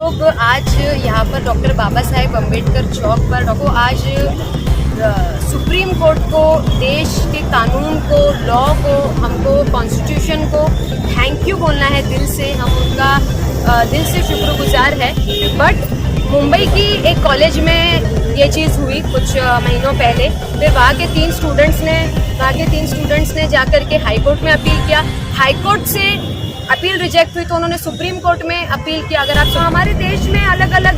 लोग आज यहाँ पर डॉक्टर बाबा साहेब अम्बेडकर चौक पर आज सुप्रीम कोर्ट को, देश के कानून को, लॉ को, हमको कॉन्स्टिट्यूशन को थैंक यू बोलना है दिल से। हम उनका दिल से शुक्रगुजार है। बट मुंबई की एक कॉलेज में ये चीज़ हुई कुछ महीनों पहले। फिर वहाँ के तीन स्टूडेंट्स ने जाकर के हाई कोर्ट में अपील किया। हाई कोर्ट से अपील रिजेक्ट हुई तो उन्होंने सुप्रीम कोर्ट में अपील किया। अगर आप हमारे देश में अलग अलग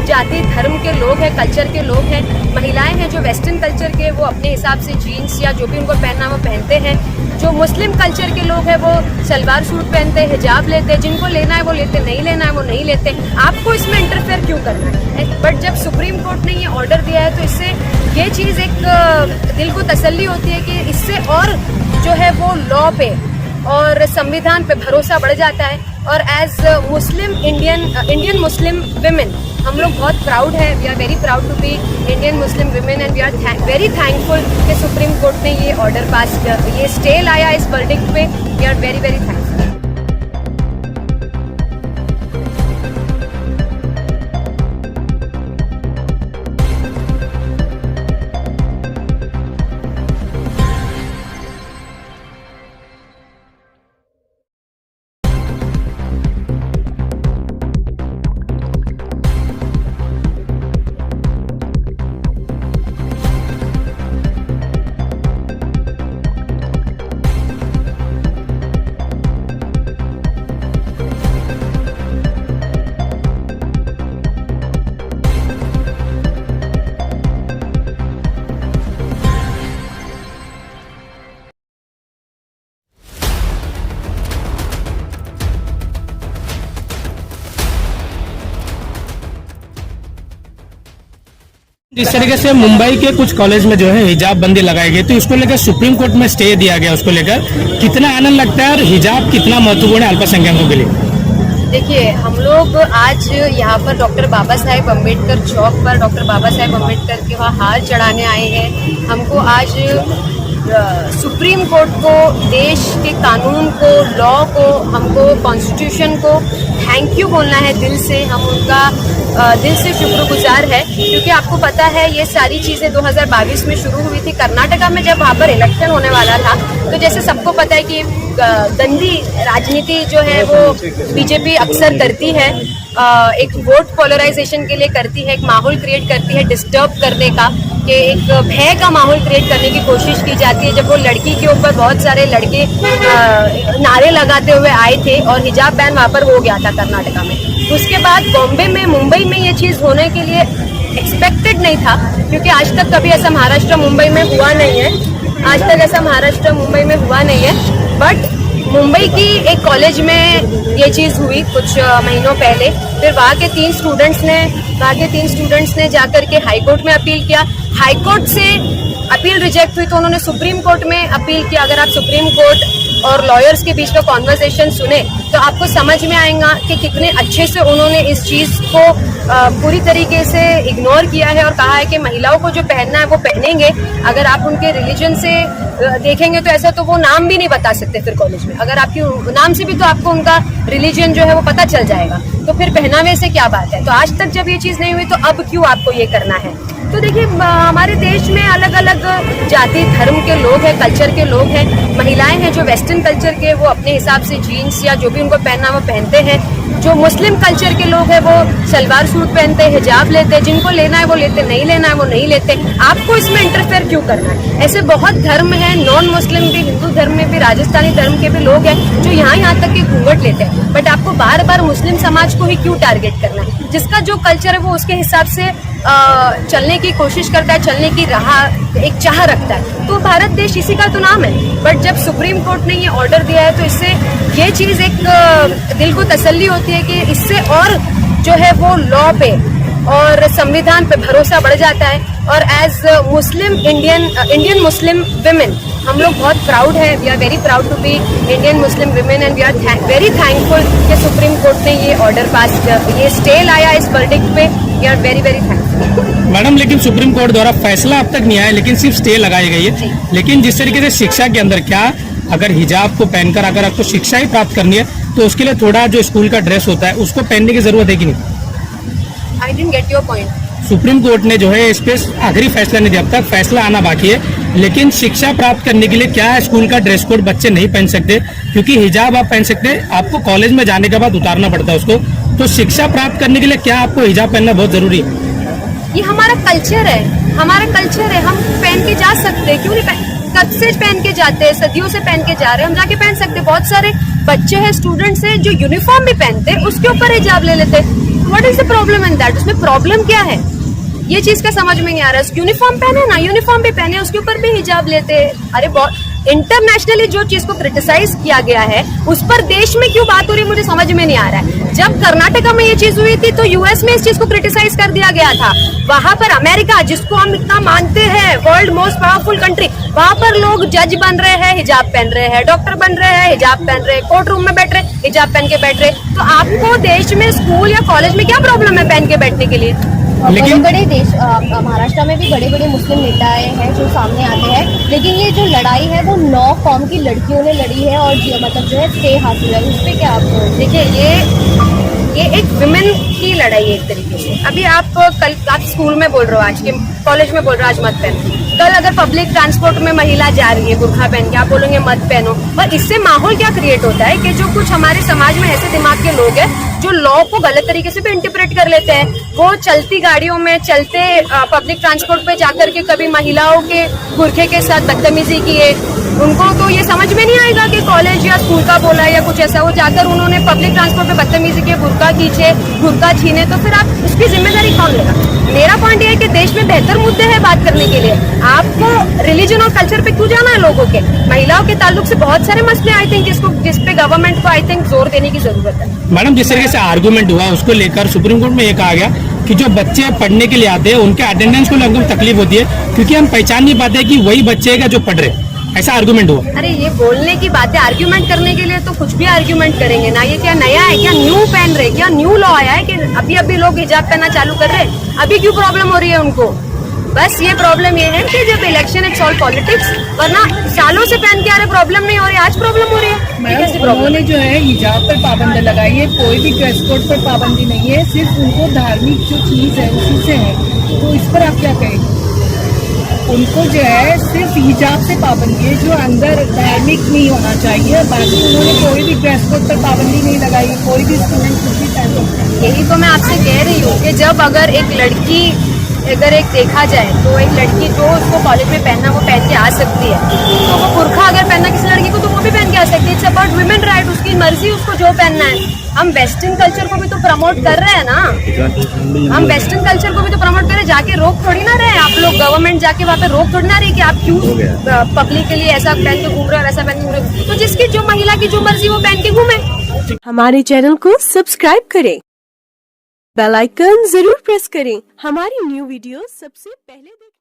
जाति धर्म के लोग हैं, कल्चर के लोग हैं, महिलाएं हैं जो वेस्टर्न कल्चर के, वो अपने हिसाब से जीन्स या जो भी उनको पहनना वो पहनते हैं। जो मुस्लिम कल्चर के लोग हैं वो सलवार सूट पहनते हैं, हिजाब लेते हैं, जिनको लेना है वो लेते, नहीं लेना है वो नहीं लेते। आपको इसमें इंटरफेयर क्यों करना है? बट जब सुप्रीम कोर्ट ने ये ऑर्डर दिया है तो इससे ये चीज़ एक दिल को तसल्ली होती है कि इससे और जो है वो लॉ पे और संविधान पे भरोसा बढ़ जाता है। और as Muslim Indian Muslim women हम लोग बहुत प्राउड है। We are very proud to be Indian Muslim women and we are very thankful कि सुप्रीम कोर्ट ने ये ऑर्डर पास किया, ये स्टे लाया इस वर्डिक्ट पे। We are very very thankful. जिस तरीके से मुंबई के कुछ कॉलेज में जो है हिजाब बंदी लगाई गई, तो इसको लेकर सुप्रीम कोर्ट में स्टे दिया गया। उसको लेकर कितना आनंद लगता है और हिजाब कितना महत्वपूर्ण है अल्पसंख्यकों के लिए? देखिए, हम लोग आज यहाँ पर डॉक्टर बाबा साहेब अम्बेडकर चौक पर डॉक्टर बाबा साहेब अम्बेडकर के वहाँ हार चढ़ाने आए हैं। हमको आज सुप्रीम कोर्ट को, देश के कानून को, लॉ को, हमको कॉन्स्टिट्यूशन को थैंक यू बोलना है दिल से। हम उनका दिल से शुक्रगुजार है क्योंकि आपको पता है ये सारी चीज़ें 2022 में शुरू हुई थी कर्नाटका में, जब वहाँ पर इलेक्शन होने वाला था। तो जैसे सबको पता है कि गंदी राजनीति जो है वो बीजेपी अक्सर करती है, एक वोट पोलराइजेशन के लिए करती है, एक माहौल क्रिएट करती है डिस्टर्ब करने का, कि एक भय का माहौल क्रिएट करने की कोशिश की जाती है। जब वो लड़की के ऊपर बहुत सारे लड़के नारे लगाते हुए आए थे और हिजाब बैन वहाँ पर हो गया था कर्नाटका में। उसके बाद बॉम्बे में, मुंबई में ये चीज़ होने के लिए एक्सपेक्टेड नहीं था क्योंकि आज तक कभी ऐसा महाराष्ट्र मुंबई में हुआ नहीं है। आज तक ऐसा महाराष्ट्र मुंबई में हुआ नहीं है। बट मुंबई की एक कॉलेज में ये चीज़ हुई कुछ महीनों पहले। फिर वहाँ के तीन स्टूडेंट्स ने जाकर के हाई कोर्ट में अपील किया। हाई कोर्ट से अपील रिजेक्ट हुई तो उन्होंने सुप्रीम कोर्ट में अपील किया। अगर आप सुप्रीम कोर्ट और लॉयर्स के बीच का कॉन्वर्सेशन सुने तो आपको समझ में आएगा कि कितने अच्छे से उन्होंने इस चीज़ को पूरी तरीके से इग्नोर किया है और कहा है कि महिलाओं को जो पहनना है वो पहनेंगे। अगर आप उनके रिलीजन से देखेंगे तो ऐसा तो वो नाम भी नहीं बता सकते फिर कॉलेज में। अगर आपकी नाम से भी तो आपको उनका रिलीजन जो है वो पता चल जाएगा, तो फिर पहनावे से क्या बात है। तो आज तक जब ये चीज़ नहीं हुई तो अब क्यों आपको ये करना है? तो देखिए, हमारे देश में अलग अलग जाति धर्म के लोग हैं, कल्चर के लोग हैं, महिलाएं हैं जो वेस्टर्न कल्चर के, वो अपने हिसाब से जीन्स या जो भी उनको पहनना वो पहनते हैं। जो मुस्लिम कल्चर के लोग हैं वो सलवार सूट पहनते हैं, हिजाब लेते हैं, जिनको लेना है वो लेते, नहीं लेना है वो नहीं लेते। आपको इसमें इंटरफेयर क्यों करना है? ऐसे बहुत धर्म है, नॉन मुस्लिम भी, हिंदू धर्म में भी, राजस्थानी धर्म के भी लोग हैं जो यहाँ तक के घूंघट लेते हैं। बट आपको बार बार मुस्लिम समाज को ही क्यों टारगेट करना है? जिसका जो कल्चर है वो उसके हिसाब से चलने की कोशिश करता है, चलने की राह एक चाह रखता है। तो भारत देश इसी का तो नाम है। बट जब सुप्रीम कोर्ट ने ये ऑर्डर दिया है तो इससे ये चीज़ एक दिल को तसल्ली होती है कि इससे और जो है वो लॉ पे और संविधान पे भरोसा बढ़ जाता है। और एज इंडियन मुस्लिम विमेन हम लोग बहुत प्राउड है। We are very proud to be Indian Muslim women and we are very thankful कि सुप्रीम कोर्ट ने ये ऑर्डर पास किया, ये स्टे लाया इस वर्डिक्ट पे। We are very very thankful. Madam, लेकिन सुप्रीम कोर्ट द्वारा फैसला अब तक नहीं आया, लेकिन सिर्फ स्टे लगाई गई है। लेकिन जिस तरीके से शिक्षा के अंदर, क्या अगर हिजाब को पहनकर अगर आपको शिक्षा ही प्राप्त करनी है तो उसके लिए थोड़ा जो स्कूल का ड्रेस होता है उसको पहनने की जरूरत है कि नहीं? I didn't get your point. Supreme court ने जो है इस पे आखिरी फैसला नहीं दिया, अब तक फैसला आना बाकी है, लेकिन शिक्षा प्राप्त करने के लिए क्या स्कूल का ड्रेस कोड बच्चे नहीं पहन सकते? क्योंकि हिजाब आप पहन सकते हैं, आपको कॉलेज में जाने के बाद उतारना पड़ता है उसको। तो शिक्षा प्राप्त करने के लिए क्या आपको हिजाब पहनना बहुत जरूरी है? ये हमारा कल्चर है, हमारा कल्चर है, हम पहन के जा सकते हैं, क्यों नहीं कब से पहन के जाते हैं, सदियों से पहन के जा रहे हैं, हम जाके पहन सकते हैं। बहुत सारे बच्चे हैं, स्टूडेंट्स हैं जो यूनिफॉर्म भी पहनते हैं, उसके ऊपर हिजाब ले लेते हैं। What is the problem in that? उसमें प्रॉब्लम क्या है? ये चीज का समझ में नहीं आ रहा है। यूनिफॉर्म पहने ना, यूनिफॉर्म भी पहने, उसके ऊपर भी हिजाब लेते हैं। अरे बहुत इंटरनेशनली जो चीज को क्रिटिसाइज किया गया है उस पर देश में क्यों बात हो रही है, मुझे समझ में नहीं आ रहा है। जब कर्नाटका में ये चीज हुई थी तो यूएस में इस चीज को क्रिटिसाइज कर दिया गया था। वहां पर अमेरिका, जिसको हम इतना मानते हैं वर्ल्ड मोस्ट पावरफुल कंट्री, वहां पर लोग जज बन रहे हैं, हिजाब पहन रहे हैं, डॉक्टर बन रहे हैं, हिजाब पहन रहे हैं, कोर्ट रूम में बैठ रहे, हिजाब पहन के बैठ रहे। तो आपको देश में स्कूल या कॉलेज में क्या प्रॉब्लम है पहन के बैठने के लिए? लेकिन बड़े देश महाराष्ट्र में भी बड़े बड़े मुस्लिम नेताएं हैं जो सामने आते हैं, लेकिन ये जो लड़ाई है वो 9 कौम की लड़कियों ने लड़ी है और मतलब जो है स्टे हासिल है, उस पर क्या आप देखिए, ये एक विमेन की लड़ाई है एक तरीके से। अभी आप कल आप स्कूल में बोल रहे हो, आज के कॉलेज में बोल रहे हो आज मत पहनो, कल अगर पब्लिक ट्रांसपोर्ट में महिला जा रही है बुर्खा पहन के, आप बोलोगे मत पहनो। और इससे माहौल क्या क्रिएट होता है कि जो कुछ हमारे समाज में ऐसे दिमाग के लोग हैं जो लॉ को गलत तरीके से भी इंटरप्रेट कर लेते हैं। वो चलती गाड़ियों में, चलते पब्लिक ट्रांसपोर्ट पे जाकर के कभी महिलाओं के बुरखे के साथ बदतमीजी किए। उनको तो ये समझ में नहीं आएगा कि कॉलेज या स्कूल का बोला या कुछ ऐसा। वो जाकर उन्होंने पब्लिक ट्रांसपोर्ट पे बदतमीजी की, बुरका खींचे, बुरका छीने, तो फिर आप उसकी जिम्मेदारी कौन लेगा? मेरा पॉइंट ये है कि देश में बेहतर मुद्दे हैं बात करने के लिए। आपको रिलीजन और कल्चर पे क्यों जाना है लोगों के? महिलाओं के ताल्लुक से बहुत सारे मसले आई थिंक जिस पे गवर्नमेंट को आई थिंक जोर देने की जरूरत है। मैडम, जिस तरीके से आर्गुमेंट हुआ उसको लेकर सुप्रीम कोर्ट में ये कहा गया कि जो बच्चे पढ़ने के लिए आते हैं उनके अटेंडेंस को लगभग तकलीफ होती है क्योंकि हम पहचान नहीं पाते कि वही बच्चे हैं जो पढ़ रहे, ऐसा आर्गुमेंट हुआ। अरे ये बोलने की बात है, आर्ग्यूमेंट करने के लिए तो कुछ भी आर्ग्यूमेंट करेंगे ना। ये क्या नया है? क्या न्यू पहन रहे? क्या न्यू लॉ आया है कि अभी अभी लोग हिजाब पहनना चालू कर रहे हैं? अभी क्यों प्रॉब्लम हो रही है उनको? बस ये प्रॉब्लम ये है कि जब इलेक्शन इट्स ऑल पॉलिटिक्स, वरना सालों से पहन के आ रहे, प्रॉब्लम नहीं हो रही, आज प्रॉब्लम हो रही है। मैडम, उन्होंने जो है हिजाब पर पाबंदी लगाई है, कोई भी ड्रेस कोड पर पाबंदी नहीं है, सिर्फ उनको धार्मिक जो चीज है उसी से है। तो इस पर आप क्या कहेंगे? उनको जो है सिर्फ हिजाब से पाबंदी है, जो अंदर धार्मिक नहीं होना चाहिए। बाकी उन्होंने कोई भी ड्रेस कोड पर पाबंदी नहीं लगाई, कोई भी स्टूडेंट कुछ भी पहन सकता है। यही तो मैं आपसे कह रही हूँ कि जब अगर एक लड़की, अगर एक देखा जाए तो एक लड़की जो उसको कॉलेज में पहनना वो पहन के आ सकती है, तो वो बुर्खा अगर पहनना किसी लड़की को तो वो भी पहन के आ सकती है। इट्स अबाउट वुमेन राइट, उसकी मर्जी उसको जो पहनना है। हम वेस्टर्न कल्चर को भी तो प्रमोट कर रहे हैं ना, हम वेस्टर्न कल्चर को भी तो प्रमोट कर रहे हैं। जाके रोक थोड़ी ना रहे आप लोग, गवर्नमेंट जाके वहाँ पे रोक थोड़ी ना रही कि आप क्यों पब्लिक के लिए ऐसा पहन के घूम रहे हो और ऐसा पहन के घूम रहे हो। तो जिसकी जो महिला की जो मर्जी वो पहन के घूमे। हमारे चैनल को सब्सक्राइब करें, बेल आइकन जरूर प्रेस करें, हमारी न्यू वीडियो सबसे पहले देखें।